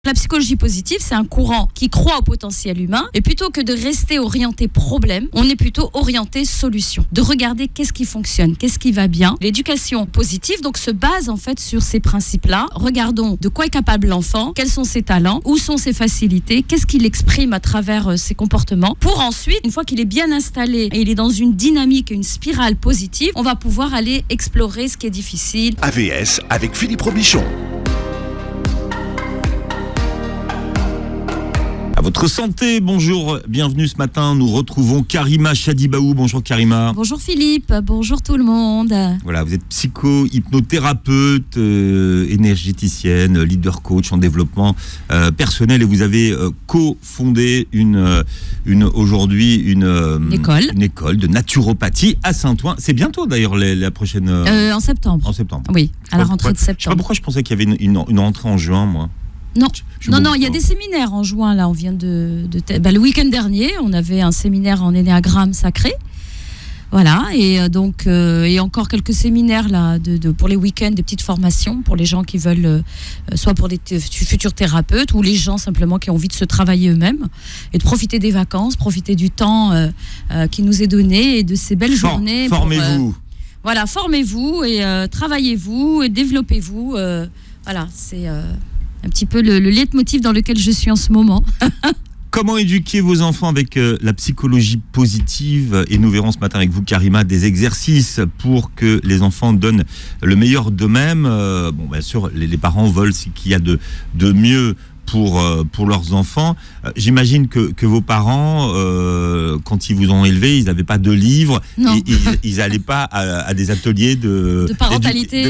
La psychologie positive, c'est un courant qui croit au potentiel humain et plutôt que de rester orienté problème, on est plutôt orienté solution. De regarder qu'est-ce qui fonctionne, qu'est-ce qui va bien. L'éducation positive donc se base en fait sur ces principes-là. Regardons de quoi est capable l'enfant, quels sont ses talents, où sont ses facilités, qu'est-ce qu'il exprime à travers ses comportements. Pour ensuite, une fois qu'il est bien installé et il est dans une dynamique, une spirale positive, on va pouvoir aller explorer ce qui est difficile. AVS avec Philippe Robichon. À votre santé, bonjour, bienvenue ce matin. Nous retrouvons Karima Chadibaou. Bonjour Karima. Bonjour Philippe, bonjour tout le monde. Voilà, vous êtes psycho-hypnothérapeute, énergéticienne, leader coach en développement personnel et vous avez cofondé aujourd'hui une école de naturopathie à Saint-Ouen. C'est bientôt d'ailleurs la prochaine... En septembre. En septembre. Oui, à la rentrée de septembre. Je sais pas pourquoi je pensais qu'il y avait une rentrée en juin, moi. Non, il y a des séminaires en juin, là, on vient le week-end dernier, on avait un séminaire en énéagramme sacré, voilà, et donc, et encore quelques séminaires, là, pour les week-ends, des petites formations, pour les gens qui veulent, soit pour des futurs thérapeutes, ou les gens simplement qui ont envie de se travailler eux-mêmes, et de profiter des vacances, profiter du temps qui nous est donné, et de ces belles journées. Formez-vous. Voilà, formez-vous, et travaillez-vous, et développez-vous, voilà, c'est... un petit peu le leitmotiv dans lequel je suis en ce moment. Comment éduquer vos enfants avec la psychologie positive? Et nous verrons ce matin avec vous, Karima, des exercices pour que les enfants donnent le meilleur d'eux-mêmes. Bon, bien sûr, les parents veulent ce qu'il y a de mieux pour leurs enfants. J'imagine que vos parents, quand ils vous ont élevé, ils n'avaient pas de livres, et ils n'allaient pas à des ateliers de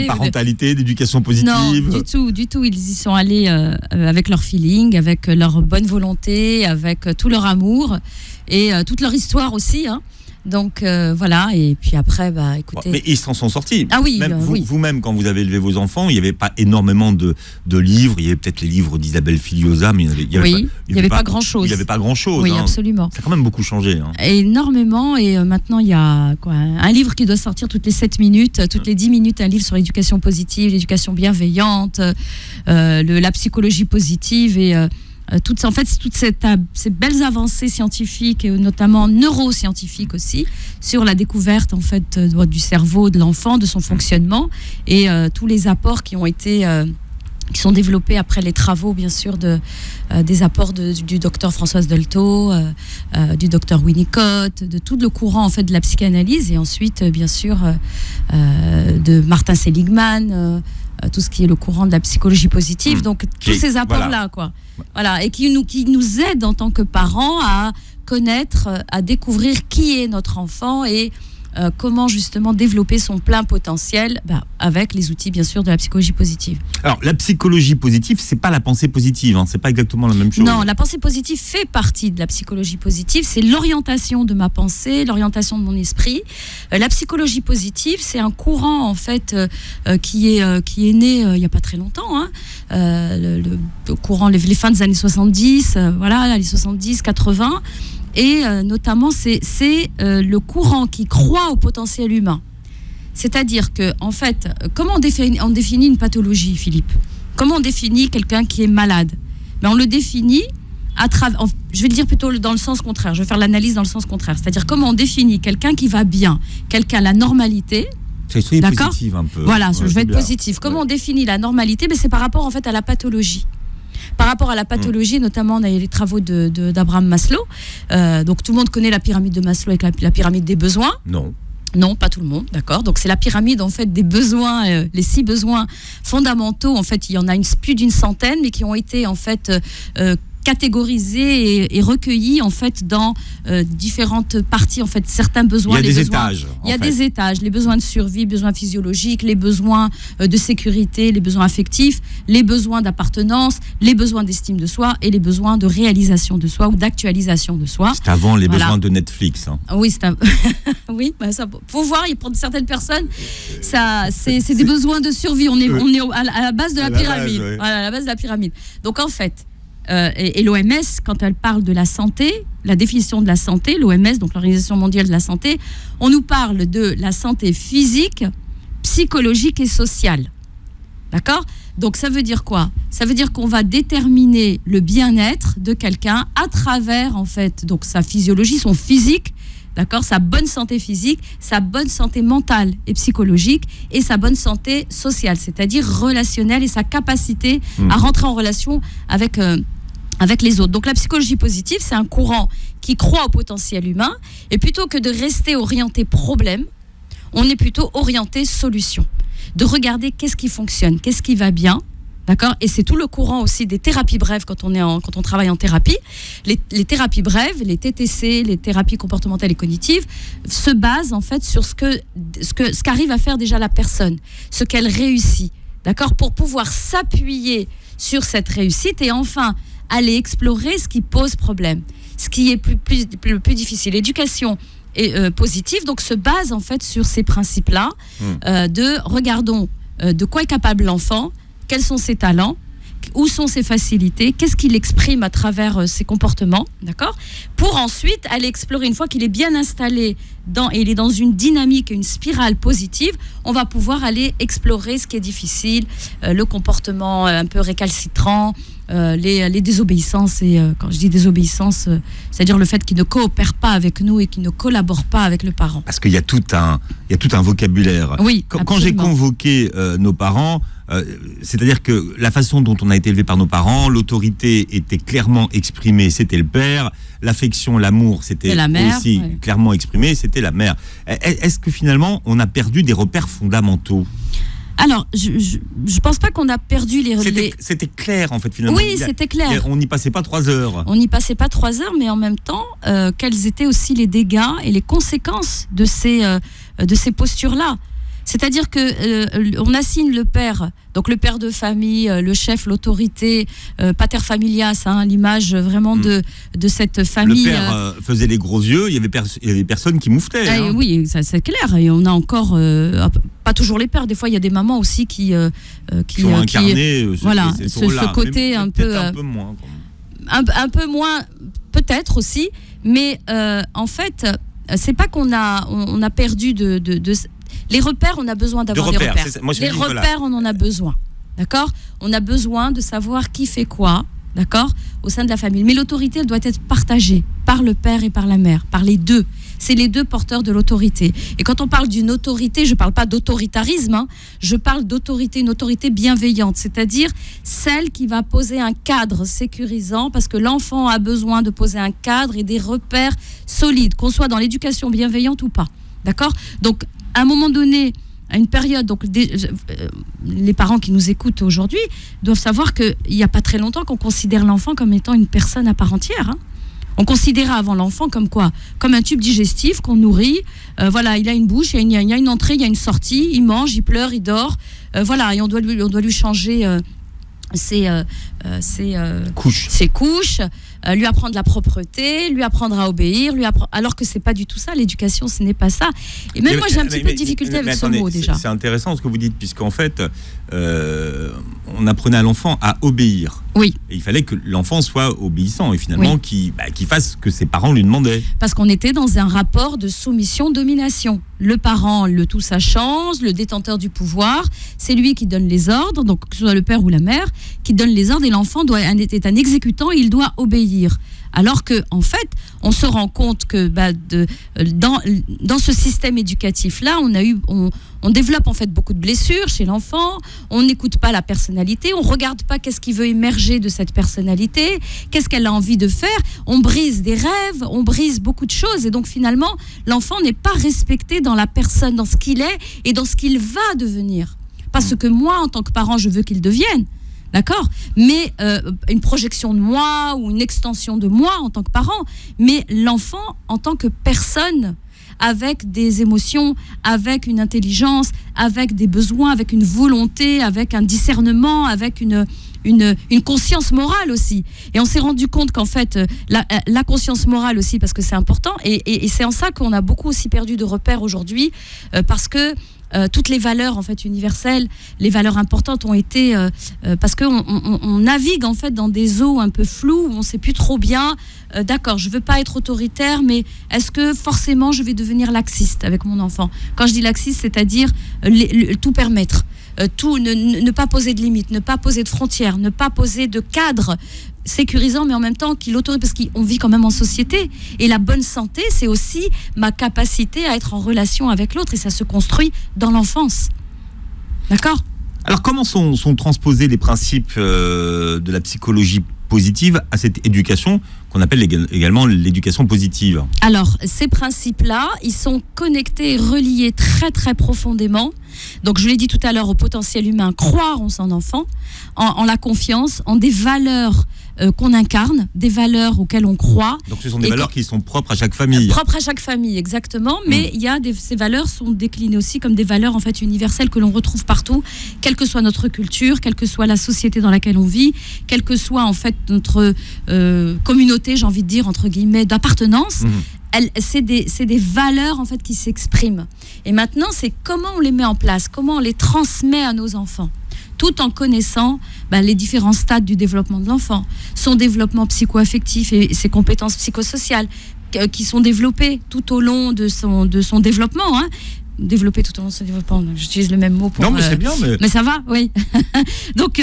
parentalité, d'éducation positive. Non, du tout. Ils y sont allés avec leur feeling, avec leur bonne volonté, avec tout leur amour et toute leur histoire aussi, hein. Donc voilà, et puis après, écoutez... Mais ils s'en sont sortis. Ah oui, même oui. Vous-même, quand vous avez élevé vos enfants, il n'y avait pas énormément de livres. Il y avait peut-être les livres d'Isabelle Filiosa, mais il n'y avait pas grand-chose. Il n'y avait pas grand-chose. Oui, hein. Absolument. Ça a quand même beaucoup changé. Hein. Énormément, et maintenant, il y a un livre qui doit sortir toutes les 7 minutes, toutes les 10 minutes, un livre sur l'éducation positive, l'éducation bienveillante, la psychologie positive, et... toutes ces belles avancées scientifiques et notamment neuroscientifiques aussi sur la découverte en fait du cerveau de l'enfant, de son fonctionnement, et tous les apports qui sont développés après les travaux bien sûr des apports du docteur Françoise Dolto, du docteur Winnicott, de tout le courant en fait de la psychanalyse, et ensuite bien sûr de Martin Seligman, tout ce qui est le courant de la psychologie positive, donc tous ces apports-là, voilà, et qui nous aident en tant que parents à connaître, à découvrir qui est notre enfant et comment justement développer son plein potentiel avec les outils bien sûr de la psychologie positive. Alors la psychologie positive, c'est pas la pensée positive, hein, c'est pas exactement la même chose. Non, la pensée positive fait partie de la psychologie positive, c'est l'orientation de ma pensée, l'orientation de mon esprit. La psychologie positive, c'est un courant en fait qui est né il y a pas très longtemps, hein, le courant les fins des années 70, voilà, les 70, 80. Et notamment, c'est le courant qui croit au potentiel humain. C'est-à-dire que, en fait, comment on définit une pathologie, Philippe? Comment on définit quelqu'un qui est malade? On le définit à travers... Je vais le dire plutôt dans le sens contraire. Je vais faire l'analyse dans le sens contraire. C'est-à-dire comment on définit quelqu'un qui va bien, quelqu'un à la normalité. C'est positif un peu. Voilà, je vais être positif. Comment on définit la normalité? C'est par rapport en fait à la pathologie. Par rapport à la pathologie, notamment, on a eu les travaux d'Abraham Maslow. Donc, tout le monde connaît la pyramide de Maslow avec la pyramide des besoins. Non, pas tout le monde, d'accord. Donc, c'est la pyramide, en fait, des besoins, les 6 besoins fondamentaux. En fait, il y en a plus d'une centaine, mais qui ont été, en fait, catégorisés et recueillis en fait dans différentes parties, en fait certains besoins. Il y a des étages. Il y a des étages, les besoins de survie, besoins physiologiques, les besoins de sécurité, les besoins affectifs, les besoins d'appartenance, les besoins d'estime de soi et les besoins de réalisation de soi ou d'actualisation de soi. C'est avant les besoins de Netflix. Hein. Oui, oui, ça faut voir. Pour certaines personnes, c'est des besoins de survie. On est à la base de la pyramide. Base, voilà, à la base de la pyramide. Donc en fait. Et l'OMS, quand elle parle de la santé, la définition de la santé, l'OMS, donc l'Organisation mondiale de la santé, on nous parle de la santé physique, psychologique et sociale. D'accord ? Donc ça veut dire quoi ? Ça veut dire qu'on va déterminer le bien-être de quelqu'un à travers en fait donc sa physiologie, son physique, d'accord, sa bonne santé physique, sa bonne santé mentale et psychologique et sa bonne santé sociale, c'est-à-dire relationnelle et sa capacité à rentrer en relation avec les autres. Donc la psychologie positive, c'est un courant qui croit au potentiel humain et plutôt que de rester orienté problème, on est plutôt orienté solution. De regarder qu'est-ce qui fonctionne, qu'est-ce qui va bien, d'accord ? Et c'est tout le courant aussi des thérapies brèves quand on travaille en thérapie. Les thérapies brèves, les TTC, les thérapies comportementales et cognitives, se basent en fait sur ce qu'arrive à faire déjà la personne, ce qu'elle réussit, d'accord ? Pour pouvoir s'appuyer sur cette réussite et enfin aller explorer ce qui pose problème, ce qui est le plus difficile. L'éducation positive, donc se base en fait sur ces principes-là regardons de quoi est capable l'enfant, quels sont ses talents, où sont ses facilités, qu'est-ce qu'il exprime à travers ses comportements, d'accord ? Pour ensuite aller explorer, une fois qu'il est bien installé et il est dans une dynamique, une spirale positive, on va pouvoir aller explorer ce qui est difficile, le comportement un peu récalcitrant, les désobéissances. Et quand je dis désobéissance, c'est-à-dire le fait qu'il ne coopère pas avec nous et qu'il ne collabore pas avec le parent. Parce qu'il y a tout un vocabulaire. Oui, quand j'ai convoqué nos parents, c'est-à-dire que la façon dont on a été élevé par nos parents, l'autorité était clairement exprimée, c'était le père, l'affection, l'amour, c'était la mère, aussi clairement exprimé, c'était la mère. Est-ce que finalement, on a perdu des repères fondamentaux ? Alors, je pense pas qu'on a perdu C'était clair, en fait, finalement. Oui, c'était clair. On n'y passait pas 3 heures. On n'y passait pas 3 heures, mais en même temps, quels étaient aussi les dégâts et les conséquences de ces postures-là ? C'est-à-dire que on assigne le père, donc le père de famille, le chef, l'autorité, pater familias, l'image vraiment de cette famille. Le père faisait les gros yeux, il y avait personne qui mouftait. Oui, ça c'est clair. Et on a encore, pas toujours les pères. Des fois, il y a des mamans aussi qui ont incarné ce côté un peu moins. Un peu moins, peut-être aussi. Mais en fait, c'est pas qu'on a perdu les repères, on a besoin d'avoir des repères. Les repères, on en a besoin, d'accord ? On a besoin de savoir qui fait quoi, d'accord ? Au sein de la famille. Mais l'autorité, elle doit être partagée par le père et par la mère, par les deux. C'est les deux porteurs de l'autorité. Et quand on parle d'une autorité, je ne parle pas d'autoritarisme, je parle d'autorité, une autorité bienveillante, c'est-à-dire celle qui va poser un cadre sécurisant, parce que l'enfant a besoin de poser un cadre et des repères solides, qu'on soit dans l'éducation bienveillante ou pas, d'accord ? Donc, à un moment donné, à une période, donc les parents qui nous écoutent aujourd'hui doivent savoir qu'il n'y a pas très longtemps qu'on considère l'enfant comme étant une personne à part entière. On considérait avant l'enfant comme quoi ? Comme un tube digestif qu'on nourrit. Il a une bouche, il y a une entrée, il y a une sortie, il mange, il pleure, il dort. Et on doit lui changer ses couches, lui apprendre la propreté, lui apprendre à obéir, alors que c'est pas du tout ça. L'éducation, ce n'est pas ça. Et même moi, j'ai un petit peu de difficulté avec ce mot déjà. C'est intéressant ce que vous dites, puisqu'en fait, on apprenait à l'enfant à obéir. Oui. Et il fallait que l'enfant soit obéissant et finalement qu'il fasse ce que ses parents lui demandaient. Parce qu'on était dans un rapport de soumission-domination. Le parent, le tout sachant, le détenteur du pouvoir, c'est lui qui donne les ordres, donc que ce soit le père ou la mère, qui donne les ordres et l'enfant est un exécutant et il doit obéir. Alors que, en fait, on se rend compte que dans ce système éducatif-là, on développe en fait beaucoup de blessures chez l'enfant. On n'écoute pas la personnalité, on regarde pas qu'est-ce qui veut émerger de cette personnalité, qu'est-ce qu'elle a envie de faire. On brise des rêves, on brise beaucoup de choses, et donc finalement, l'enfant n'est pas respecté dans la personne, dans ce qu'il est et dans ce qu'il va devenir. Parce que moi, en tant que parent, je veux qu'il devienne. D'accord ? Mais une projection de moi ou une extension de moi en tant que parent, mais l'enfant en tant que personne avec des émotions, avec une intelligence, avec des besoins, avec une volonté, avec un discernement, avec une conscience morale aussi. Et on s'est rendu compte qu'en fait, la conscience morale aussi, parce que c'est important, et c'est en ça qu'on a beaucoup aussi perdu de repères aujourd'hui, parce que toutes les valeurs en fait universelles, les valeurs importantes ont été parce que on navigue en fait dans des eaux un peu floues où on sait plus trop bien. D'accord, je veux pas être autoritaire, mais est-ce que forcément je vais devenir laxiste avec mon enfant ? Quand je dis laxiste, c'est-à-dire tout permettre. ne pas poser de limites, ne pas poser de frontières, ne pas poser de cadre sécurisant, mais en même temps qu'il autorise, parce qu'on vit quand même en société. Et la bonne santé, c'est aussi ma capacité à être en relation avec l'autre, et ça se construit dans l'enfance. D'accord ? Alors, comment sont transposés les principes de la psychologie positive à cette éducation qu'on appelle également l'éducation positive? Alors, ces principes-là, ils sont connectés et reliés très très profondément. Donc, je l'ai dit tout à l'heure, au potentiel humain, croire en son enfant, en la confiance, en des valeurs qu'on incarne, des valeurs auxquelles on croit. Donc, ce sont des valeurs qui sont propres à chaque famille. Propres à chaque famille, exactement. Mais ces valeurs sont déclinées aussi comme des valeurs en fait universelles que l'on retrouve partout, quelle que soit notre culture, quelle que soit la société dans laquelle on vit, quelle que soit en fait notre communauté, j'ai envie de dire entre guillemets, d'appartenance. C'est des valeurs en fait qui s'expriment. Et maintenant, c'est comment on les met en place, comment on les transmet à nos enfants, tout en connaissant les différents stades du développement de l'enfant, son développement psycho-affectif et ses compétences psychosociales qui sont développées tout au long de son développement. Développé tout au long de son développement, j'utilise le même mot pour... Non, mais c'est bien. Mais ça va, oui. Donc...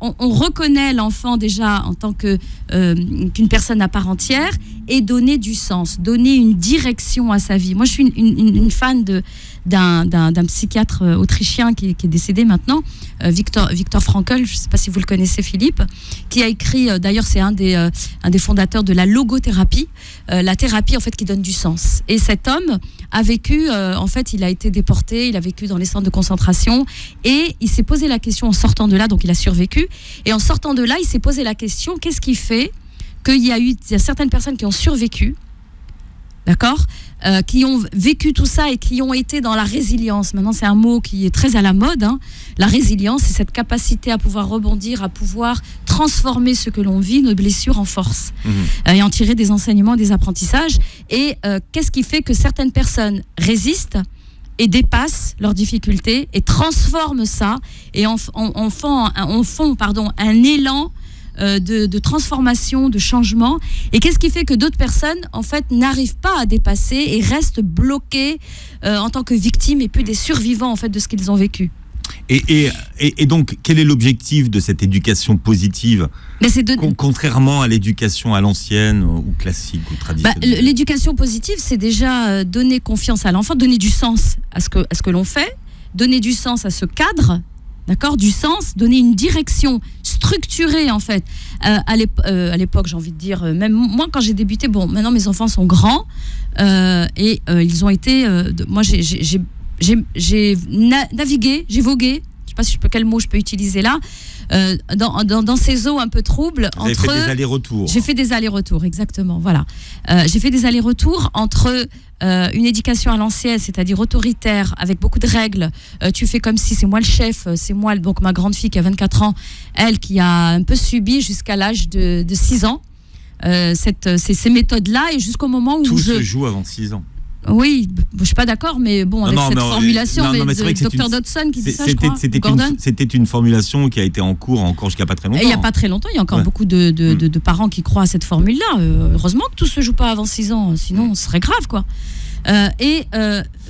on reconnaît l'enfant déjà en tant qu'une personne à part entière et donner du sens, donner une direction à sa vie. Moi, je suis une fan d'un psychiatre autrichien qui est décédé maintenant, Viktor Frankl, je ne sais pas si vous le connaissez, Philippe, qui a écrit, d'ailleurs c'est un des fondateurs de la logothérapie, la thérapie en fait qui donne du sens. Et cet homme a vécu, en fait il a été déporté, il a vécu dans les centres de concentration et il s'est posé la question en sortant de là, donc il a survécu, et en sortant de là il s'est posé la question, qu'est-ce qui fait qu'il y a certaines personnes qui ont survécu, d'accord, qui ont vécu tout ça et qui ont été dans la résilience. Maintenant, c'est un mot qui est très à la mode. La résilience, c'est cette capacité à pouvoir rebondir, à pouvoir transformer ce que l'on vit, nos blessures en force, et en tirer des enseignements, des apprentissages. Et qu'est-ce qui fait que certaines personnes résistent et dépassent leurs difficultés et transforment ça et en font un élan de transformation, de changement. Et qu'est-ce qui fait que d'autres personnes, en fait, n'arrivent pas à dépasser et restent bloquées en tant que victimes et plus des survivants, en fait, de ce qu'ils ont vécu. Et donc, quel est l'objectif de cette éducation positive, contrairement à l'éducation à l'ancienne ou classique ou traditionnelle? L'éducation positive, c'est déjà donner confiance à l'enfant, donner du sens à ce que l'on fait, donner du sens à ce cadre, d'accord, du sens, donner une direction structurée en fait. À l'époque, j'ai envie de dire, même moi quand j'ai débuté, bon, maintenant mes enfants sont grands et ils ont été, moi j'ai navigué, j'ai vogué, je sais pas quel mot je peux utiliser là, dans ces eaux un peu troubles. Vous avez fait des allers-retours. J'ai fait des allers-retours, exactement, voilà. J'ai fait des allers-retours entre une éducation à l'ancienne, c'est-à-dire autoritaire, avec beaucoup de règles. Tu fais comme si c'est moi le chef, c'est moi, donc ma grande fille qui a 24 ans, elle qui a un peu subi jusqu'à l'âge de 6 ans, ces méthodes-là, et jusqu'au moment où tout se joue avant 6 ans. Oui, je suis pas d'accord, mais bon, avec cette formulation de Dr Dodson qui dit ça, je crois, Gordon. C'était une formulation qui a été en cours encore jusqu'à pas très longtemps. Il n'y a pas très longtemps, il y a encore beaucoup de parents qui croient à cette formule-là. Heureusement que tout se joue pas avant 6 ans, sinon ce serait grave, quoi.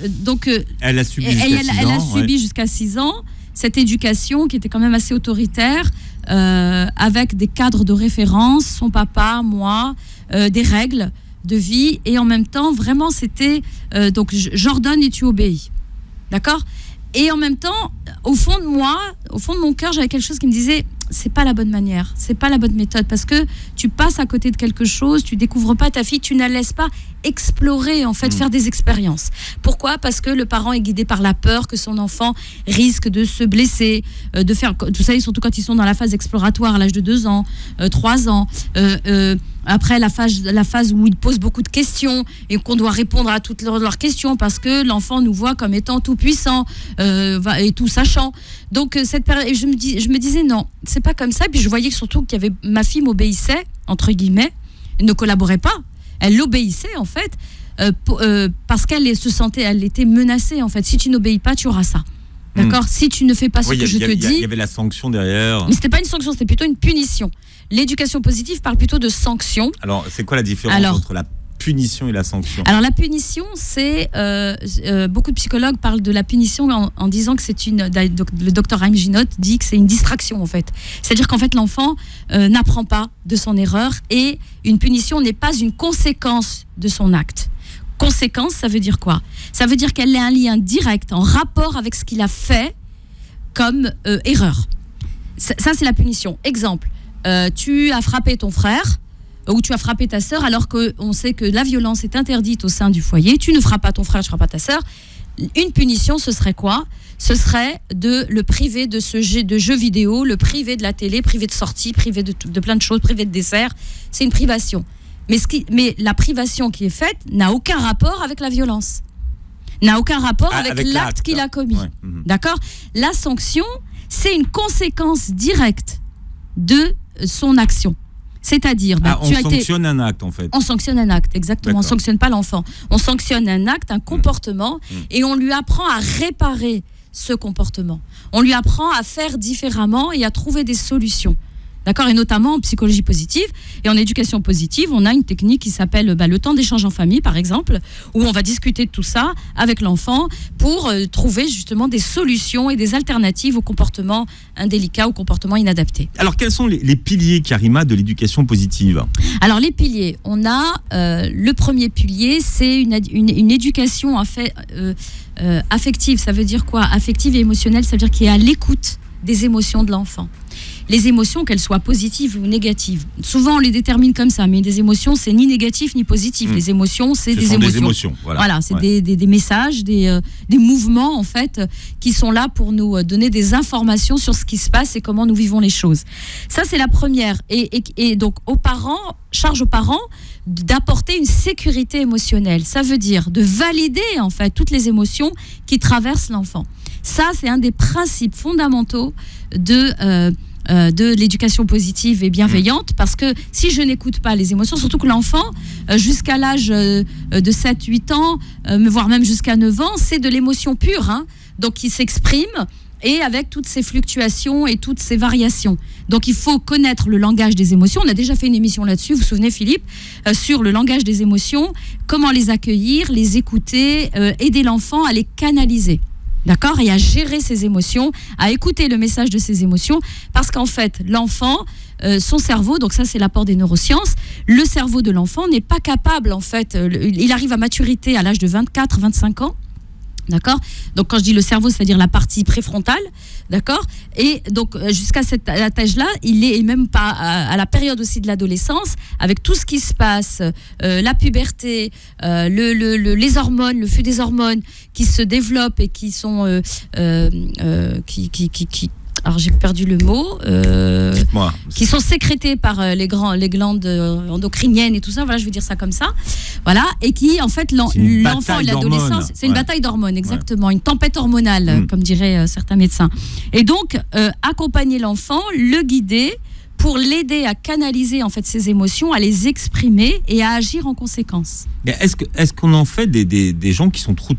Donc, elle a subi jusqu'à 6 ans cette éducation qui était quand même assez autoritaire, avec des cadres de référence, son papa, moi, des règles de vie, et en même temps vraiment c'était donc j'ordonne et tu obéis, d'accord, et en même temps au fond de moi, au fond de mon cœur, j'avais quelque chose qui me disait c'est pas la bonne manière, c'est pas la bonne méthode, parce que tu passes à côté de quelque chose, tu découvres pas ta fille, tu ne la laisses pas explorer, en fait, faire des expériences. Pourquoi ? Parce que le parent est guidé par la peur que son enfant risque de se blesser, de faire, vous savez, surtout quand ils sont dans la phase exploratoire à l'âge de 2 ans, 3 ans, après la phase où ils posent beaucoup de questions et qu'on doit répondre à toutes leurs questions parce que l'enfant nous voit comme étant tout puissant et tout sachant. Donc cette période, je me disais non, c'est pas comme ça. Et puis je voyais surtout qu'il y avait, ma fille m'obéissait entre guillemets, ne collaborait pas. Elle l'obéissait en fait parce qu'elle se sentait, elle était menacée en fait. Si tu n'obéis pas, tu auras ça. D'accord ? Si tu ne fais pas ce que je te dis. Il y avait la sanction derrière. Mais c'était pas une sanction, c'était plutôt une punition. L'éducation positive parle plutôt de sanction. Alors, c'est quoi la différence entre punition et la sanction? Alors la punition, c'est beaucoup de psychologues parlent de la punition en disant que c'est le docteur Haim Ginott dit que c'est une distraction en fait. C'est-à-dire qu'en fait l'enfant n'apprend pas de son erreur et une punition n'est pas une conséquence de son acte. Conséquence, ça veut dire quoi? Ça veut dire qu'elle a un lien direct en rapport avec ce qu'il a fait comme erreur. Ça c'est la punition. Exemple, tu as frappé ton frère ou tu as frappé ta sœur alors qu'on sait que la violence est interdite au sein du foyer. Tu ne frappes pas ton frère, tu ne frappes pas ta sœur. Une punition, ce serait quoi? Ce serait de le priver de jeux vidéo, le priver de la télé, priver de sorties, priver de plein de choses, priver de dessert. C'est une privation. Mais la privation qui est faite n'a aucun rapport avec la violence. N'a aucun rapport avec l'acte qu'il a commis. Ouais. D'accord? La sanction, c'est une conséquence directe de son action. C'est-à-dire, on sanctionne un acte en fait. On sanctionne un acte, exactement. D'accord. On ne sanctionne pas l'enfant. On sanctionne un acte, un comportement, et on lui apprend à réparer ce comportement. On lui apprend à faire différemment et à trouver des solutions. D'accord? Et notamment en psychologie positive et en éducation positive, on a une technique qui s'appelle le temps d'échange en famille, par exemple, où on va discuter de tout ça avec l'enfant pour trouver justement des solutions et des alternatives aux comportements indélicats, aux comportements inadaptés. Alors, quels sont les piliers, Karima, de l'éducation positive? Alors, les piliers, on a le premier pilier, c'est une éducation affective. Ça veut dire quoi? Affective et émotionnelle, ça veut dire qu'il est à l'écoute des émotions de l'enfant. Les émotions, qu'elles soient positives ou négatives. Souvent, on les détermine comme ça, mais des émotions, c'est ni négatif ni positif. Les émotions, c'est des émotions. Des émotions. Voilà, c'est des messages, des mouvements, en fait, qui sont là pour nous donner des informations sur ce qui se passe et comment nous vivons les choses. Ça, c'est la première. Et donc, charge aux parents d'apporter une sécurité émotionnelle. Ça veut dire de valider, en fait, toutes les émotions qui traversent l'enfant. Ça, c'est un des principes fondamentaux de l'éducation positive et bienveillante, parce que si je n'écoute pas les émotions, surtout que l'enfant, jusqu'à l'âge de 7-8 ans, voire même jusqu'à 9 ans, c'est de l'émotion pure, hein, donc il s'exprime, et avec toutes ces fluctuations et toutes ces variations. Donc il faut connaître le langage des émotions. On a déjà fait une émission là-dessus, vous vous souvenez Philippe, sur le langage des émotions, comment les accueillir, les écouter, aider l'enfant à les canaliser. D'accord? Et à gérer ses émotions, à écouter le message de ses émotions, parce qu'en fait, l'enfant, son cerveau, donc ça c'est l'apport des neurosciences, le cerveau de l'enfant n'est pas capable, en fait, il arrive à maturité à l'âge de 24-25 ans, d'accord? Donc quand je dis le cerveau, c'est-à-dire la partie préfrontale, d'accord? Et donc jusqu'à cet âge-là, il est même pas à la période aussi de l'adolescence, avec tout ce qui se passe, la puberté, les hormones, le flux des hormones qui se développent et qui sont alors j'ai perdu le mot, qui sont sécrétées par les glandes endocriniennes et tout ça, voilà, je vais dire ça comme ça, voilà, et qui en fait l'enfant et l'adolescence, c'est une bataille d'hormones, exactement, une tempête hormonale, comme diraient certains médecins. Et donc accompagner l'enfant, le guider pour l'aider à canaliser en fait ses émotions, à les exprimer et à agir en conséquence. Mais est-ce qu'on en fait des gens qui sont trop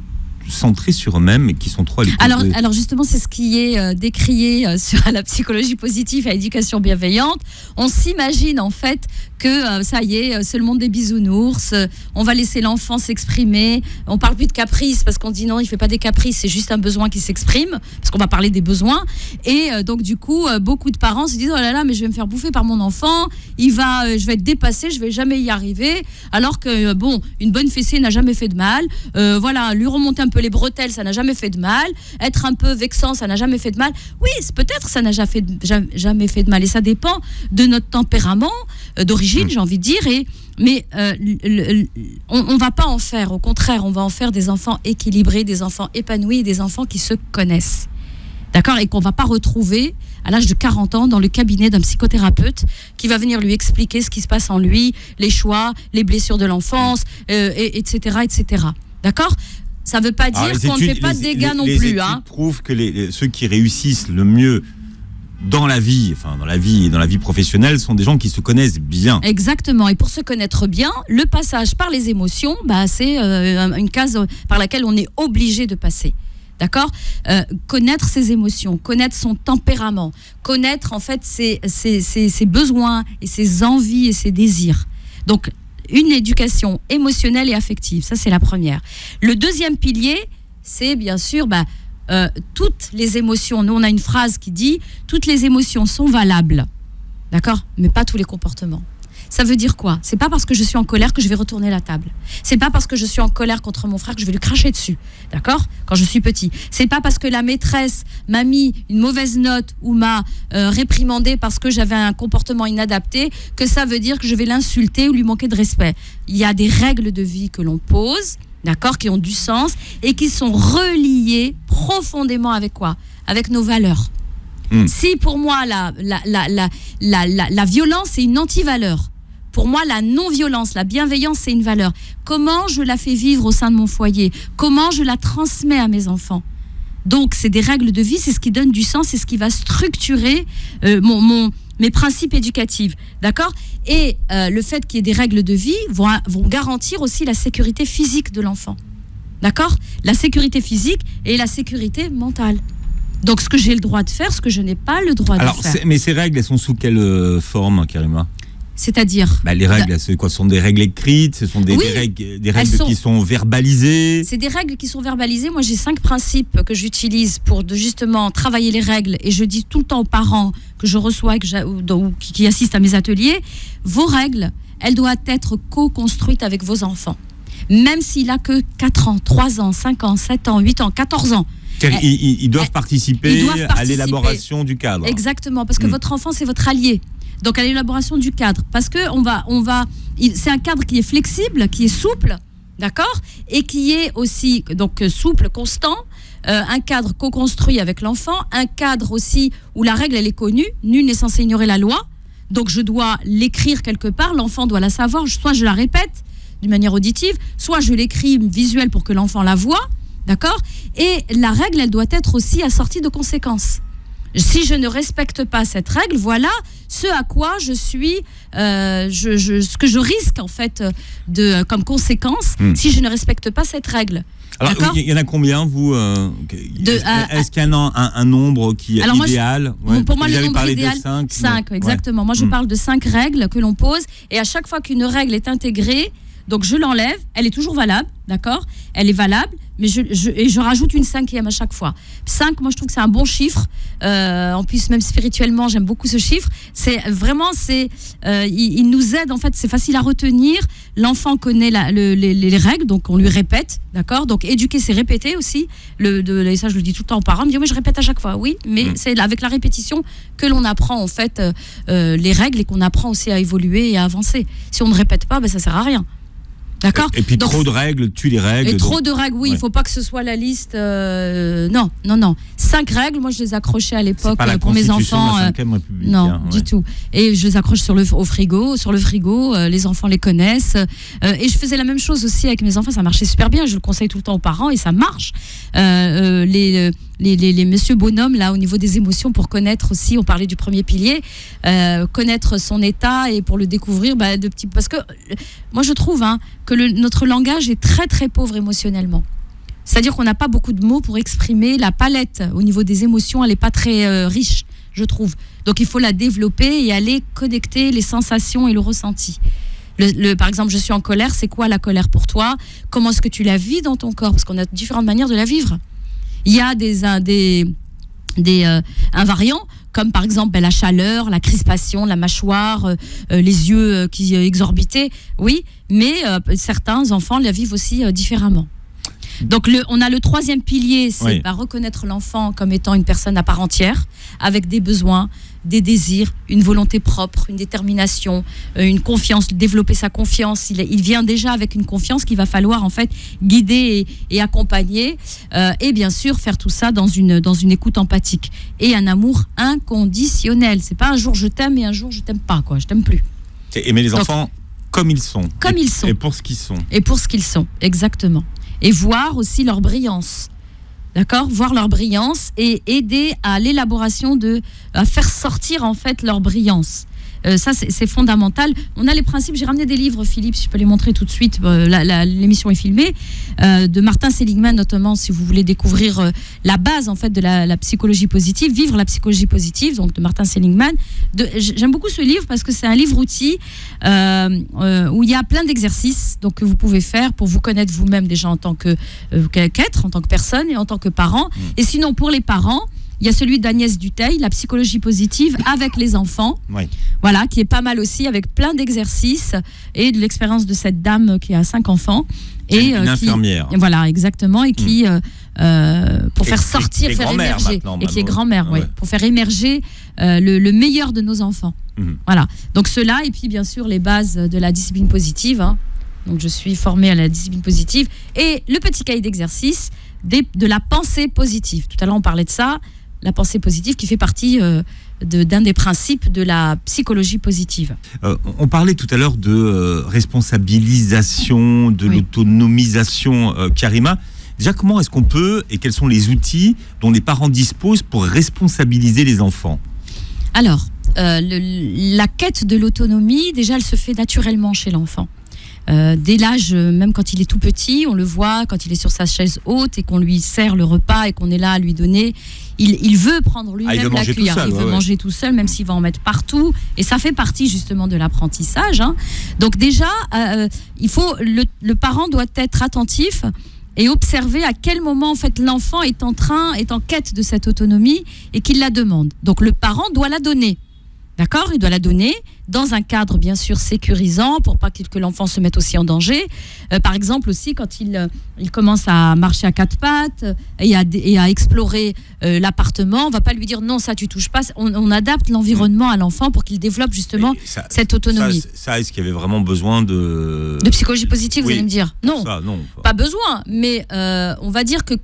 centrés sur eux-mêmes et qui sont trop à l'écoute? Alors justement, c'est ce qui est décrié sur la psychologie positive et l'éducation bienveillante. On s'imagine en fait que ça y est, c'est le monde des bisounours, on va laisser l'enfant s'exprimer, on parle plus de caprices parce qu'on dit non, il fait pas des caprices, c'est juste un besoin qui s'exprime, parce qu'on va parler des besoins, et donc du coup, beaucoup de parents se disent oh là là, mais je vais me faire bouffer par mon enfant, je vais être dépassé, je vais jamais y arriver, alors que bon, une bonne fessée n'a jamais fait de mal, voilà, lui remonter un peu les bretelles, ça n'a jamais fait de mal, être un peu vexant, ça n'a jamais fait de mal. Oui, peut-être ça n'a jamais fait de mal, et ça dépend de notre tempérament d'origine, j'ai envie de dire, mais on va pas en faire, au contraire, on va en faire des enfants équilibrés, des enfants épanouis, des enfants qui se connaissent, d'accord, et qu'on va pas retrouver à l'âge de 40 ans dans le cabinet d'un psychothérapeute qui va venir lui expliquer ce qui se passe en lui, les choix, les blessures de l'enfance, etc., d'accord. Ça ne veut pas dire qu'on ne fait pas de dégâts non plus. Les études prouvent que ceux qui réussissent le mieux dans la vie et dans la vie professionnelle sont des gens qui se connaissent bien. Exactement. Et pour se connaître bien, le passage par les émotions, c'est une case par laquelle on est obligé de passer. D'accord ? Connaître ses émotions, connaître son tempérament, connaître en fait ses besoins et ses envies et ses désirs. Donc, une éducation émotionnelle et affective. Ça, c'est la première. Le deuxième pilier, c'est bien sûr toutes les émotions. Nous, on a une phrase qui dit « Toutes les émotions sont valables ». D'accord ? Mais pas tous les comportements. Ça veut dire quoi ? C'est pas parce que je suis en colère que je vais retourner la table. C'est pas parce que je suis en colère contre mon frère que je vais lui cracher dessus. D'accord ? Quand je suis petit. C'est pas parce que la maîtresse m'a mis une mauvaise note ou m'a réprimandé parce que j'avais un comportement inadapté que ça veut dire que je vais l'insulter ou lui manquer de respect. Il y a des règles de vie que l'on pose, d'accord, qui ont du sens et qui sont reliées profondément avec quoi ? Avec nos valeurs. Si pour moi la violence c'est une anti-valeur, pour moi la non-violence, la bienveillance c'est une valeur. Comment je la fais vivre au sein de mon foyer ? Comment je la transmets à mes enfants ? Donc c'est des règles de vie, c'est ce qui donne du sens, c'est ce qui va structurer mes principes éducatifs, d'accord ? Et le fait qu'il y ait des règles de vie vont garantir aussi la sécurité physique de l'enfant, d'accord ? La sécurité physique et la sécurité mentale. Donc, ce que j'ai le droit de faire, ce que je n'ai pas le droit de faire. Mais ces règles, elles sont sous quelle forme, Karima ? C'est-à-dire les règles, ce sont des règles écrites, ce sont des règles qui sont verbalisées. C'est des règles qui sont verbalisées. Moi, j'ai 5 principes que j'utilise pour justement travailler les règles. Et je dis tout le temps aux parents que je reçois et qui assistent à mes ateliers, vos règles, elles doivent être co-construites avec vos enfants. Même s'il n'a que 4 ans, 3 ans, 5 ans, 7 ans, 8 ans, 14 ans. Ils doivent participer à l'élaboration du cadre. Exactement, parce que votre enfant, c'est votre allié. Donc, à l'élaboration du cadre. Parce que c'est un cadre qui est flexible, qui est souple, d'accord ? Et qui est aussi donc, souple, constant. Un cadre co-construit avec l'enfant. Un cadre aussi où la règle, elle est connue. Nul n'est censé ignorer la loi. Donc, je dois l'écrire quelque part. L'enfant doit la savoir. Soit je la répète d'une manière auditive, soit je l'écris visuelle pour que l'enfant la voie. D'accord ? Et la règle, elle doit être aussi assortie de conséquences. Si je ne respecte pas cette règle, voilà ce à quoi je suis, ce que je risque en fait comme conséquence si je ne respecte pas cette règle. Alors, il y en a combien, vous est-ce qu'il y a un nombre qui est idéal ? Pour moi, le nombre idéal, 5, exactement. Moi, je parle de 5 règles que l'on pose, et à chaque fois qu'une règle est intégrée, donc je l'enlève, elle est toujours valable, d'accord ? Elle est valable, mais je rajoute une 5e à chaque fois. 5, moi je trouve que c'est un bon chiffre. En plus, même spirituellement, j'aime beaucoup ce chiffre. C'est vraiment, il nous aide en fait. C'est facile à retenir. L'enfant connaît les règles, donc on lui rèpète, d'accord ? Donc éduquer, c'est répéter aussi. Et ça, je le dis tout le temps aux parents. Ils me disent, oui, je répète à chaque fois. Oui, mais c'est avec la répétition que l'on apprend en fait les règles et qu'on apprend aussi à évoluer et à avancer. Si on ne répète pas, ça sert à rien. D'accord ? Et puis donc, trop de règles tue les règles. Et trop de règles, oui, il ne faut pas que ce soit la liste. Non. 5 règles, moi je les accrochais à l'époque pour mes enfants. Non, du tout. Et je les accroche sur le frigo. Les enfants les connaissent. Et je faisais la même chose aussi avec mes enfants, ça marchait super bien. Je le conseille tout le temps aux parents et ça marche. Les monsieur bonhommes, là, au niveau des émotions, pour connaître aussi, on parlait du premier pilier, connaître son état et pour le découvrir, parce que moi je trouve que notre langage est très très pauvre émotionnellement. C'est-à-dire qu'on n'a pas beaucoup de mots pour exprimer la palette au niveau des émotions, elle n'est pas très riche, je trouve. Donc il faut la développer et aller connecter les sensations et le ressenti. Par exemple, je suis en colère, c'est quoi la colère pour toi ? Comment est-ce que tu la vis dans ton corps ? Parce qu'on a différentes manières de la vivre. Il y a des invariants, comme par exemple la chaleur, la crispation, la mâchoire, les yeux qui exorbitaient, oui, mais certains enfants la vivent aussi différemment. Donc on a le 3e pilier, c'est reconnaître l'enfant comme étant une personne à part entière, avec des besoins, des désirs, une volonté propre, une détermination, une confiance, développer sa confiance. Il vient déjà avec une confiance qu'il va falloir en fait guider et accompagner, et bien sûr faire tout ça dans une écoute empathique et un amour inconditionnel. C'est pas un jour je t'aime et un jour je t'aime pas, je t'aime plus. Aimer les enfants comme ils sont. Comme ils sont. Et pour ce qu'ils sont. Et pour ce qu'ils sont, exactement. Et voir aussi leur brillance. D'accord ? Voir leur brillance et aider à l'élaboration à faire sortir en fait leur brillance. Ça, c'est fondamental. On a les principes. J'ai ramené des livres, Philippe, si je peux les montrer tout de suite. L'émission est filmée. De Martin Seligman, notamment, si vous voulez découvrir la base, en fait, de la psychologie positive, Vivre la psychologie positive, donc de Martin Seligman. J'aime beaucoup ce livre parce que c'est un livre-outil où il y a plein d'exercices donc, que vous pouvez faire pour vous connaître vous-même déjà en tant qu'être, en tant que personne et en tant que parent. Et sinon, pour les parents, il y a celui d'Agnès Dutheil, la psychologie positive avec les enfants, voilà, qui est pas mal aussi, avec plein d'exercices et de l'expérience de cette dame qui a 5 enfants. Et une infirmière. Voilà, exactement, et qui, pour faire sortir, faire émerger, et qui est grand-mère, pour faire émerger le meilleur de nos enfants. Voilà, donc cela, et puis bien sûr les bases de la discipline positive, hein. Donc je suis formée à la discipline positive, et le petit cahier d'exercice de la pensée positive. Tout à l'heure on parlait de ça, la pensée positive qui fait partie d'un des principes de la psychologie positive. On parlait tout à l'heure de responsabilisation, de l'autonomisation, Karima. Déjà, comment est-ce qu'on peut, et quels sont les outils dont les parents disposent pour responsabiliser les enfants ? Alors, la quête de l'autonomie, déjà, elle se fait naturellement chez l'enfant. Dès l'âge, même quand il est tout petit, on le voit, quand il est sur sa chaise haute et qu'on lui sert le repas et qu'on est là à lui donner, il veut prendre lui-même la cuillère. Il veut manger tout seul, même s'il va en mettre partout. Et ça fait partie justement de l'apprentissage, hein. Donc déjà, le parent doit être attentif et observer à quel moment en fait l'enfant est en quête de cette autonomie et qu'il la demande. Donc le parent doit la donner. D'accord ? Il doit la donner dans un cadre bien sûr sécurisant pour pas que l'enfant se mette aussi en danger. Par exemple aussi quand il commence à marcher à 4 pattes et à explorer l'appartement, on va pas lui dire non, ça tu touches pas. On adapte l'environnement à l'enfant pour qu'il développe justement cette autonomie. Ça, est-ce qu'il y avait vraiment besoin de psychologie positive, vous allez me dire ? Non, non, pas besoin. Mais on va dire que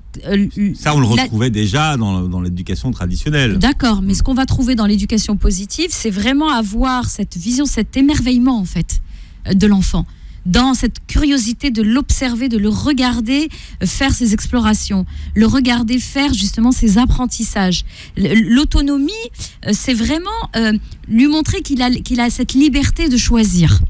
ça on le retrouvait déjà dans l'éducation traditionnelle. D'accord, mais ce qu'on va trouver dans l'éducation positive, c'est vraiment avoir cette vision, cet émerveillement en fait de l'enfant, dans cette curiosité de l'observer, de le regarder faire ses explorations, le regarder faire justement ses apprentissages. L'autonomie, c'est vraiment lui montrer qu'il a cette liberté de choisir,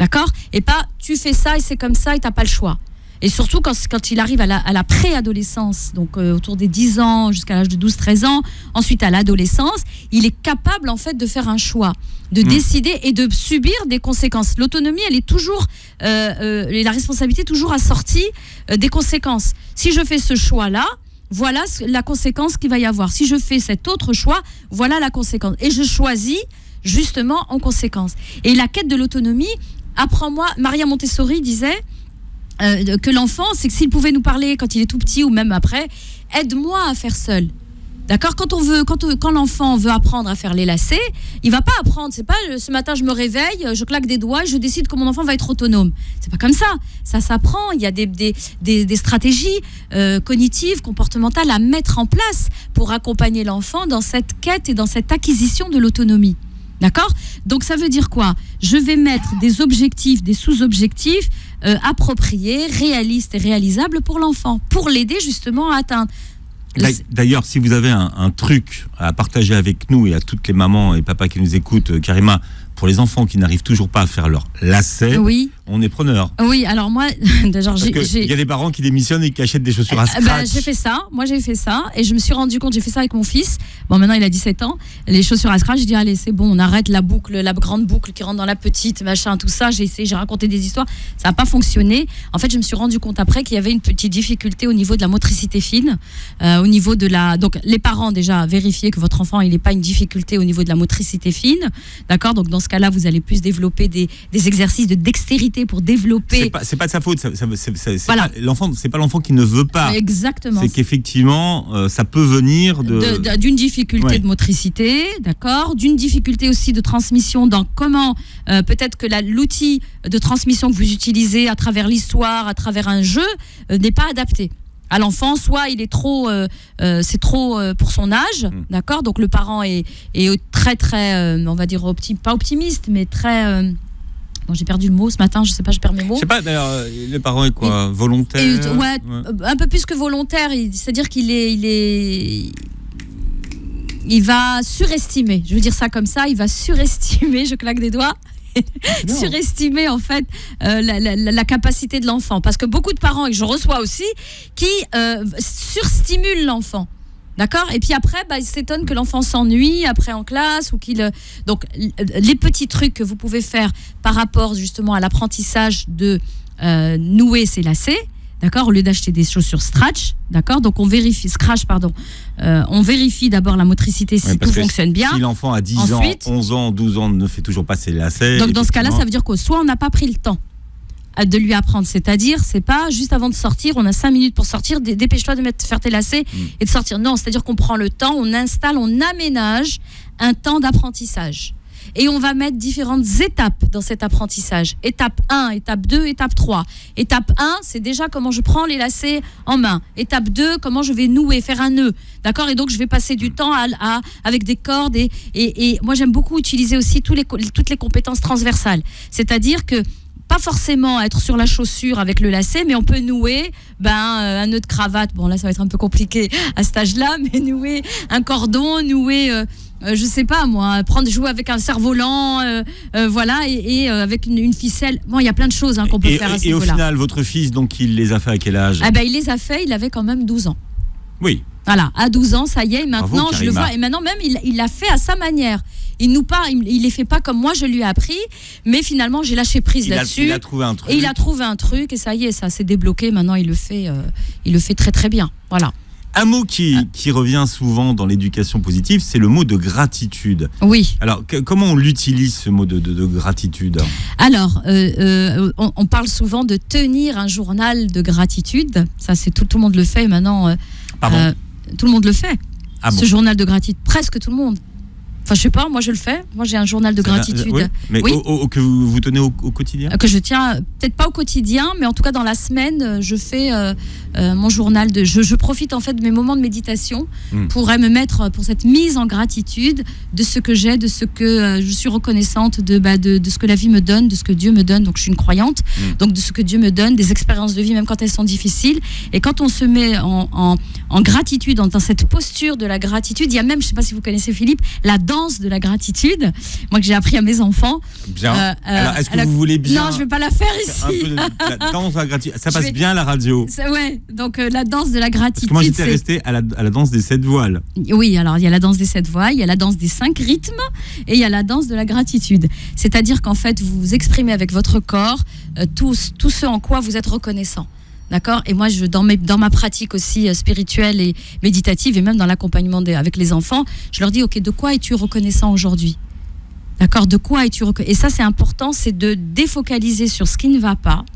d'accord ? Et pas tu fais ça et c'est comme ça et t'as pas le choix. Et surtout quand il arrive à la préadolescence, donc autour des 10 ans jusqu'à l'âge de 12-13 ans, ensuite à l'adolescence, il est capable en fait de faire un choix, de décider et de subir des conséquences. L'autonomie, elle est toujours, la responsabilité est toujours assortie des conséquences. Si je fais ce choix-là, voilà la conséquence qu'il va y avoir. Si je fais cet autre choix, voilà la conséquence. Et je choisis justement en conséquence. Et la quête de l'autonomie, apprends-moi, Maria Montessori disait que l'enfant, c'est que s'il pouvait nous parler quand il est tout petit ou même après, aide-moi à faire seul. D'accord ? Quand l'enfant veut apprendre à faire les lacets, il va pas apprendre. C'est pas ce matin je me réveille, je claque des doigts et je décide que mon enfant va être autonome. C'est pas comme ça. Ça s'apprend. Il y a des stratégies cognitives, comportementales à mettre en place pour accompagner l'enfant dans cette quête et dans cette acquisition de l'autonomie. D'accord ? Donc ça veut dire quoi ? Je vais mettre des objectifs, des sous-objectifs appropriés, réalistes et réalisables pour l'enfant, pour l'aider justement à atteindre. D'ailleurs, si vous avez un truc à partager avec nous et à toutes les mamans et papas qui nous écoutent, Karima, pour les enfants qui n'arrivent toujours pas à faire leur lacet, on est preneur. Oui, alors moi, il y a des parents qui démissionnent et qui achètent des chaussures à scratch. J'ai fait ça, et je me suis rendu compte, j'ai fait ça avec mon fils. Bon, maintenant il a 17 ans, les chaussures à scratch, je dis allez, c'est bon, on arrête la boucle, la grande boucle qui rentre dans la petite, machin, tout ça. J'ai essayé, j'ai raconté des histoires, ça n'a pas fonctionné. En fait, je me suis rendu compte après qu'il y avait une petite difficulté au niveau de la motricité fine, au niveau de la. Donc, les parents déjà vérifiez que votre enfant il n'ait pas une difficulté au niveau de la motricité fine, d'accord. Donc, dans ce cas-là, vous allez plus développer des exercices de dextérité pour développer. C'est pas de sa faute. Voilà. C'est pas l'enfant qui ne veut pas. Exactement. C'est qu'effectivement, ça peut venir d'une difficulté de motricité, d'accord, d'une difficulté aussi de transmission dans comment peut-être que l'outil de transmission que vous utilisez à travers l'histoire, à travers un jeu, n'est pas adapté à l'enfant, soit il est trop, c'est trop pour son âge, d'accord. Donc le parent est très très, on va dire pas optimiste, mais très. Bon, j'ai perdu le mot ce matin, je sais pas, je perds mes mots. Je sais pas, d'ailleurs, le parent est quoi, volontaire ? Un peu plus que volontaire, c'est-à-dire qu'il est il va surestimer. Je veux dire ça comme ça. Il va surestimer. Je claque des doigts. Surestimer en fait la capacité de l'enfant, parce que beaucoup de parents, et je reçois aussi, qui surstimulent l'enfant. D'accord. Et puis après, ils s'étonnent que l'enfant s'ennuie après en classe ou qu'il. Donc, les petits trucs que vous pouvez faire par rapport justement à l'apprentissage de nouer ses lacets, d'accord, au lieu d'acheter des chaussures Scratch, d'accord. Donc, on vérifie on vérifie d'abord la motricité si tout fonctionne bien. Si l'enfant a 10 Ensuite, ans, 11 ans, 12 ans ne fait toujours pas ses lacets. Donc, dans ce cas-là, ça veut dire que soit on n'a pas pris le temps de lui apprendre, c'est-à-dire c'est pas juste avant de sortir, on a 5 minutes pour sortir, dépêche-toi de faire tes lacets et de sortir. Non, c'est-à-dire qu'on prend le temps, on installe, on aménage un temps d'apprentissage et on va mettre différentes étapes dans cet apprentissage. Étape 1, étape 2, étape 3. Étape 1, c'est déjà comment je prends les lacets en main. Étape 2, comment je vais nouer, faire un nœud. D'accord. Et donc je vais passer du temps avec des cordes et moi j'aime beaucoup utiliser aussi toutes les compétences transversales, c'est-à-dire que pas forcément être sur la chaussure avec le lacet, mais on peut nouer un nœud de cravate. Bon, là, ça va être un peu compliqué à cet âge-là, mais nouer un cordon, nouer, je sais pas moi, jouer avec un cerf-volant, voilà, et avec une ficelle. Bon, il y a plein de choses qu'on peut faire à ce niveau-là. Et au final, votre fils, donc, il les a fait à quel âge ? Il les a fait, il avait quand même 12 ans. Oui. Voilà, à 12 ans, ça y est, maintenant, Bravo, je le vois. Et maintenant, même, il l'a fait à sa manière. Il les fait pas comme moi je lui ai appris, mais finalement j'ai lâché prise là-dessus. Il a trouvé un truc. Et il a trouvé un truc et ça y est, ça s'est débloqué. Maintenant il le fait très très bien. Voilà. Un mot qui revient souvent dans l'éducation positive, c'est le mot de gratitude. Oui. Alors comment on l'utilise ce mot de gratitude ? Alors on parle souvent de tenir un journal de gratitude. Ça c'est tout le monde le fait maintenant. Pardon. Tout le monde le fait. Ah bon ? Ce journal de gratitude, presque tout le monde. Enfin, je sais pas, moi je le fais. Moi j'ai un journal de gratitude. Oui, mais oui. Que vous tenez au quotidien ? Que je tiens, peut-être pas au quotidien, mais en tout cas dans la semaine, je fais mon journal je profite en fait de mes moments de méditation pour me mettre pour cette mise en gratitude de ce que j'ai, de ce que je suis reconnaissante de ce que la vie me donne, de ce que Dieu me donne. Donc je suis une croyante, donc de ce que Dieu me donne, des expériences de vie même quand elles sont difficiles. Et quand on se met en gratitude, dans cette posture de la gratitude, il y a même, je sais pas si vous connaissez Philippe, la danse de la gratitude, moi que j'ai appris à mes enfants. Bien. Alors, est-ce que vous voulez bien... Non, je ne vais pas la faire ici. Un peu la danse de la gratitude. Ça passe bien à la radio. Ouais, donc la danse de la gratitude. Parce que moi, j'étais resté à la danse des 7 voiles. Oui, alors il y a la danse des 7 voiles, il y a la danse des 5 rythmes et il y a la danse de la gratitude. C'est-à-dire qu'en fait, vous vous exprimez avec votre corps tout ce en quoi vous êtes reconnaissant. D'accord. Et moi, dans ma pratique aussi spirituelle et méditative, et même dans l'accompagnement avec les enfants, je leur dis, ok, de quoi es-tu reconnaissant aujourd'hui ? D'accord. De quoi es-tu reconnaissant ? Et ça, c'est important, c'est de défocaliser sur ce qui ne va pas.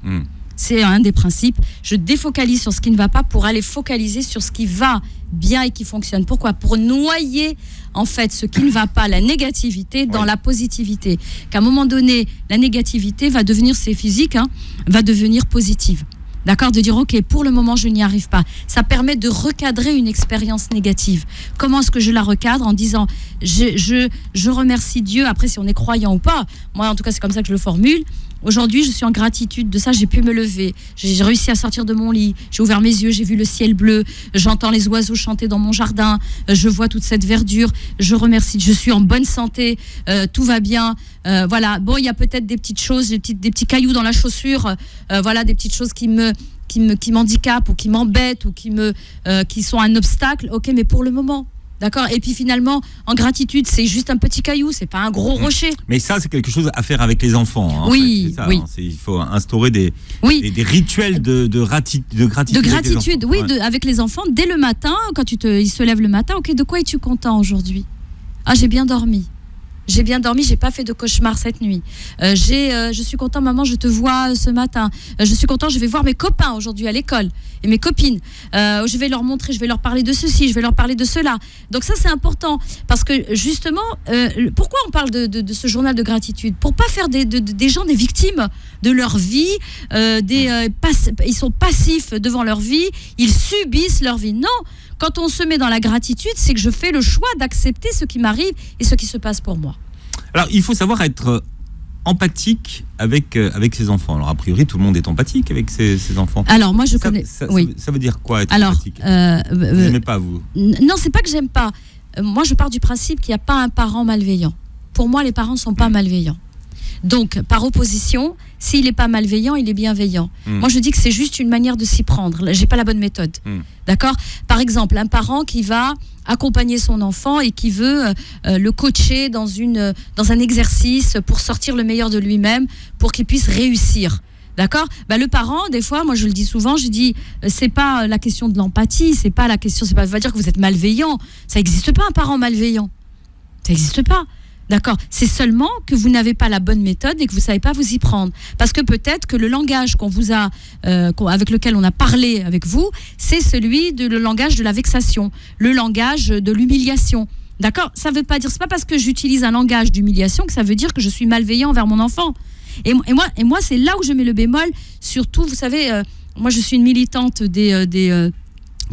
C'est un des principes. Je défocalise sur ce qui ne va pas pour aller focaliser sur ce qui va bien et qui fonctionne. Pourquoi ? Pour noyer en fait ce qui ne va pas, la négativité, dans la positivité. Qu'à un moment donné, la négativité va devenir, c'est physique, va devenir positive. D'accord, de dire ok, pour le moment je n'y arrive pas. Ça permet de recadrer une expérience négative. Comment est-ce que je la recadre ? En disant je remercie Dieu. Après, si on est croyant ou pas, moi en tout cas c'est comme ça que je le formule. Aujourd'hui, je suis en gratitude de ça, j'ai pu me lever, j'ai réussi à sortir de mon lit, j'ai ouvert mes yeux, j'ai vu le ciel bleu, j'entends les oiseaux chanter dans mon jardin, je vois toute cette verdure, je remercie, je suis en bonne santé, tout va bien, voilà. Bon, il y a peut-être des petites choses, des petits cailloux dans la chaussure, voilà, des petites choses qui m'handicapent ou qui m'embêtent ou qui sont un obstacle, ok, mais pour le moment. D'accord. Et puis finalement, en gratitude, c'est juste un petit caillou, c'est pas un gros rocher. Mais ça, c'est quelque chose à faire avec les enfants. Oui, en fait, oui. Il faut instaurer des rituels de gratitude. De gratitude, oui, avec les enfants, dès le matin, quand ils se lèvent le matin, ok, de quoi es-tu content aujourd'hui ? Ah, j'ai bien dormi. J'ai bien dormi, j'ai pas fait de cauchemar cette nuit. Je suis content, maman, je te vois ce matin. Je suis content, je vais voir mes copains aujourd'hui à l'école et mes copines. Je vais leur montrer, je vais leur parler de ceci, je vais leur parler de cela. Donc ça, c'est important parce que justement, pourquoi on parle de ce journal de gratitude ? Pour pas faire des gens des victimes de leur vie. Ils sont passifs devant leur vie, ils subissent leur vie. Non. Quand on se met dans la gratitude, c'est que je fais le choix d'accepter ce qui m'arrive et ce qui se passe pour moi. Alors, il faut savoir être empathique avec ses enfants. Alors, a priori, tout le monde est empathique avec ses enfants. Alors, moi, je connais... Ça veut dire quoi, être empathique ? Vous n'aimez pas, vous ? Non, c'est pas que j'aime pas. moi je pars du principe qu'il n'y a pas un parent malveillant. Pour moi, les parents ne sont pas malveillants. Donc, par opposition, s'il n'est pas malveillant, il est bienveillant. Moi, je dis que c'est juste une manière de s'y prendre. J'ai pas la bonne méthode. D'accord ? Par exemple, un parent qui va accompagner son enfant et qui veut le coacher dans un exercice pour sortir le meilleur de lui-même, pour qu'il puisse réussir. D'accord ? Le parent, des fois, moi je le dis souvent, je dis, c'est pas la question de l'empathie, c'est pas la question, ça va dire que vous êtes malveillant. Ça n'existe pas un parent malveillant. Ça n'existe pas. D'accord ? C'est seulement que vous n'avez pas la bonne méthode et que vous ne savez pas vous y prendre. Parce que peut-être que le langage qu'on vous a, avec lequel on a parlé avec vous, c'est le langage de la vexation, le langage de l'humiliation. D'accord ? Ça veut pas dire, c'est pas parce que j'utilise un langage d'humiliation que ça veut dire que je suis malveillant envers mon enfant. Et moi, c'est là où je mets le bémol. Surtout, vous savez, moi je suis une militante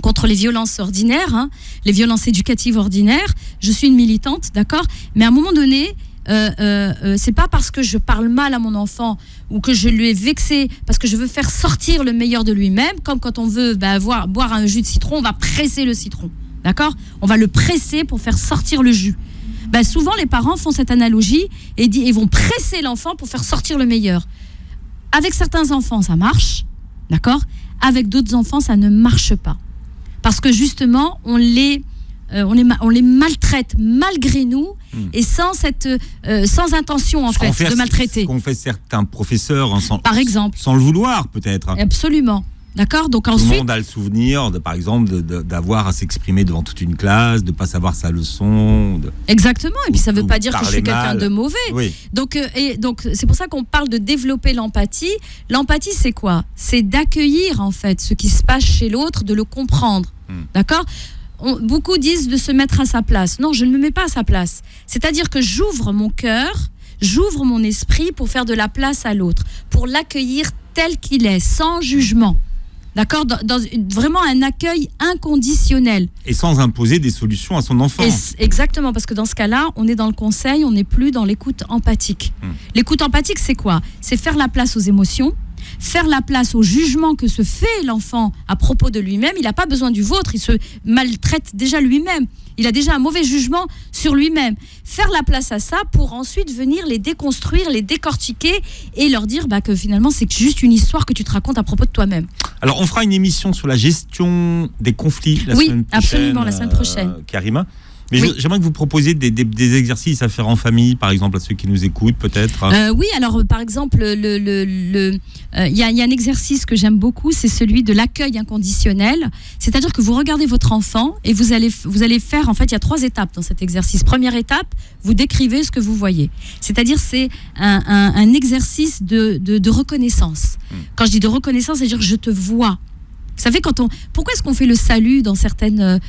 contre les violences ordinaires, les violences éducatives ordinaires. Je suis une militante, d'accord ? Mais à un moment donné, c'est pas parce que je parle mal à mon enfant ou que je lui ai vexé, parce que je veux faire sortir le meilleur de lui-même, comme quand on veut boire un jus de citron, on va presser le citron, d'accord ? On va le presser pour faire sortir le jus. Souvent, les parents font cette analogie et ils vont presser l'enfant pour faire sortir le meilleur. Avec certains enfants, ça marche, d'accord ? Avec d'autres enfants, ça ne marche pas. Parce que justement, on les maltraite malgré nous et sans intention en fait de maltraiter. Ce qu'ont fait certains professeurs, par exemple, sans le vouloir peut-être. Absolument. D'accord ? Donc tout ensuite, le monde a le souvenir, par exemple, d'avoir à s'exprimer devant toute une classe, de ne pas savoir sa leçon. Exactement. Et puis ça ne veut pas dire que je suis quelqu'un de mauvais. Oui. Donc c'est pour ça qu'on parle de développer l'empathie. L'empathie, c'est quoi ? C'est d'accueillir en fait ce qui se passe chez l'autre, de le comprendre. D'accord ? Beaucoup disent de se mettre à sa place. Non, je ne me mets pas à sa place. C'est-à-dire que j'ouvre mon cœur, j'ouvre mon esprit pour faire de la place à l'autre, pour l'accueillir tel qu'il est, sans jugement. D'accord ? Dans vraiment un accueil inconditionnel. Et sans imposer des solutions à son enfant. Exactement, parce que dans ce cas-là, on est dans le conseil, on n'est plus dans l'écoute empathique. L'écoute empathique, c'est quoi ? C'est faire la place aux émotions, faire la place au jugement que se fait l'enfant à propos de lui-même. Il n'a pas besoin du vôtre, il se maltraite déjà lui-même. Il a déjà un mauvais jugement sur lui-même. Faire la place à ça pour ensuite venir les déconstruire, les décortiquer et leur dire que finalement c'est juste une histoire que tu te racontes à propos de toi-même. Alors on fera une émission sur la gestion des conflits la semaine prochaine. Oui, absolument, la semaine prochaine. Karima. Mais j'aimerais que vous proposiez des exercices à faire en famille, par exemple, à ceux qui nous écoutent, peut-être. Oui, alors par exemple, il y a un exercice que j'aime beaucoup, c'est celui de l'accueil inconditionnel. C'est-à-dire que vous regardez votre enfant et vous allez faire, en fait, il y a 3 étapes dans cet exercice. Première étape, vous décrivez ce que vous voyez. C'est-à-dire c'est un exercice de reconnaissance. Quand je dis de reconnaissance, c'est-à-dire que je te vois. Vous savez, pourquoi est-ce qu'on fait le salut dans certaines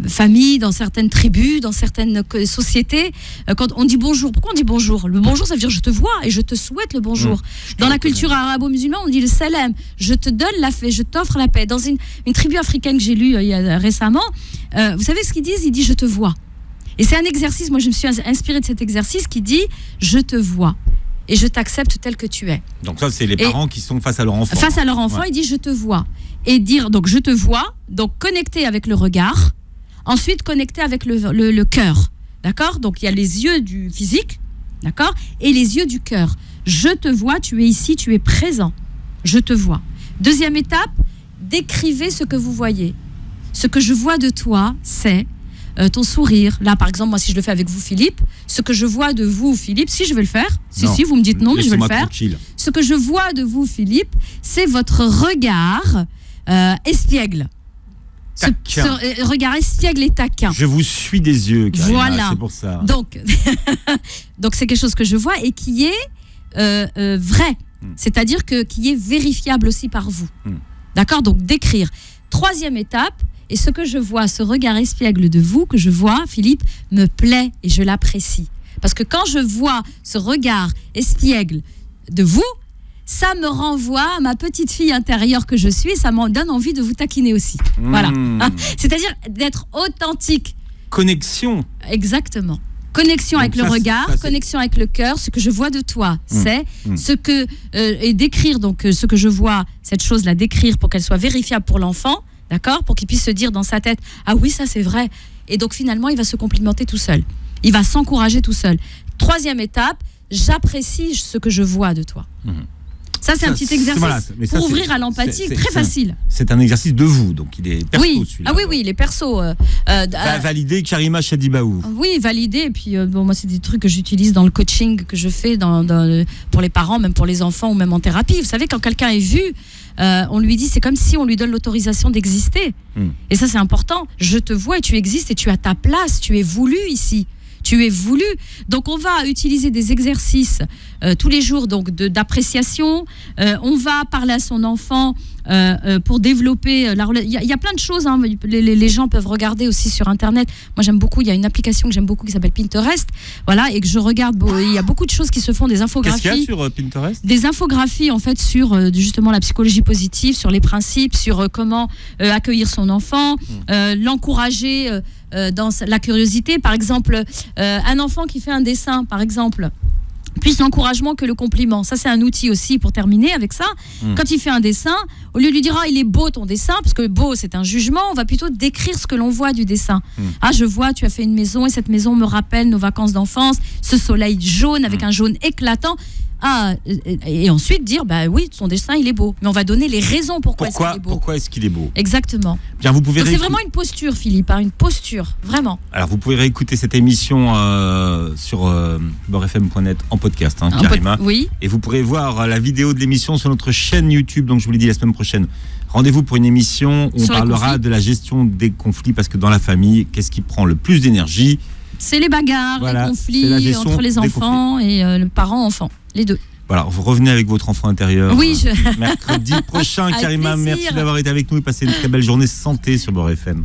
familles, dans certaines tribus, dans certaines sociétés, quand on dit bonjour? Pourquoi on dit bonjour? Le bonjour, ça veut dire je te vois et je te souhaite le bonjour. Dans la culture arabo-musulmane, on dit le salam, je te donne la paix, je t'offre la paix. Dans une tribu africaine que j'ai lue récemment, vous savez ce qu'ils disent? Ils disent je te vois. Et c'est un exercice, moi je me suis inspirée de cet exercice qui dit je te vois. Et je t'accepte tel que tu es. Donc ça, c'est les parents qui sont face à leur enfant. Face à leur enfant, ils disent je te vois. Et dire donc je te vois, donc connecter avec le regard, ensuite connecter avec le cœur. D'accord? Donc il y a les yeux du physique, d'accord? Et les yeux du cœur. Je te vois, tu es ici, tu es présent. Je te vois. Deuxième étape, décrivez ce que vous voyez. Ce que je vois de toi, c'est ton sourire. Là, par exemple, moi, si je le fais avec vous, Philippe, ce que je vois de vous, Philippe, si je vais le faire, si vous me dites non, mais je vais le faire. Tranquille. Ce que je vois de vous, Philippe, c'est votre regard espiègle. Ce regard espiègle et taquin. Je vous suis des yeux, Karima, voilà. C'est pour ça. Donc c'est quelque chose que je vois et qui est vrai. C'est-à-dire qui est vérifiable aussi par vous. D'accord? Donc, décrire. Troisième étape, et ce que je vois, ce regard espiègle de vous, que je vois, Philippe, me plaît et je l'apprécie. Parce que quand je vois ce regard espiègle de vous, ça me renvoie à ma petite fille intérieure que je suis et ça m'en donne envie de vous taquiner aussi. Voilà. C'est-à-dire d'être authentique. Connexion. Exactement. Connexion donc avec le regard, connexion avec le cœur. Ce que je vois de toi, c'est ce que... et décrire donc ce que je vois, cette chose-là, décrire pour qu'elle soit vérifiable pour l'enfant. d'accord, pour qu'il puisse se dire dans sa tête, ah oui, ça c'est vrai. Et donc finalement, il va se complimenter tout seul. Il va s'encourager tout seul. 3e étape, j'apprécie ce que je vois de toi. Ça, c'est un petit exercice pour ouvrir à l'empathie, très facile. C'est un exercice de vous, donc il est perso celui-là. Ah oui, il est perso. Valider Karima Chadibaou. Oui, valider. Et puis, moi, c'est des trucs que j'utilise dans le coaching que je fais pour les parents, même pour les enfants ou même en thérapie. Vous savez, quand quelqu'un est vu, on lui dit, c'est comme si on lui donne l'autorisation d'exister. Et ça, c'est important. Je te vois et tu existes et tu as ta place. Tu es voulu ici. Tu es voulu. Donc, on va utiliser des exercices tous les jours d'appréciation. On va parler à son enfant pour développer la relation. Il y a plein de choses. Hein. Les gens peuvent regarder aussi sur Internet. Moi, j'aime beaucoup. Il y a une application que j'aime beaucoup qui s'appelle Pinterest. Voilà, et que je regarde. Il y a beaucoup de choses qui se font, des infographies. Qu'est-ce qu'il y a sur Pinterest ? Des infographies, en fait, sur justement la psychologie positive, sur les principes, sur comment accueillir son enfant, l'encourager dans la curiosité. Par exemple, un enfant qui fait un dessin, par exemple, plus l'encouragement que le compliment. Ça, c'est un outil aussi pour terminer avec ça. Quand il fait un dessin, au lieu de lui dire « Ah, il est beau ton dessin », parce que beau, c'est un jugement, on va plutôt décrire ce que l'on voit du dessin. « Ah, je vois, tu as fait une maison et cette maison me rappelle nos vacances d'enfance, ce soleil jaune avec un jaune éclatant. » Ah, et ensuite dire, bah oui, son dessin, il est beau. Mais on va donner les raisons pourquoi est-ce qu'il est beau. Pourquoi est-ce qu'il est beau ? Exactement. Bien, vous pouvez c'est vraiment une posture, Philippe, une posture, vraiment. Alors, vous pouvez réécouter cette émission sur beurrefm.net en podcast, Karima. Oui. Et vous pourrez voir la vidéo de l'émission sur notre chaîne YouTube. Donc, je vous l'ai dit, la semaine prochaine, rendez-vous pour une émission où on parlera de la gestion des conflits. Parce que dans la famille, qu'est-ce qui prend le plus d'énergie ? C'est les bagarres, les conflits entre les enfants et le parent-enfant, les deux. Voilà, vous revenez avec votre enfant intérieur. Oui, mercredi prochain. Karima, plaisir. merci d'avoir été avec nous et passez une très belle journée santé sur Beurre FM.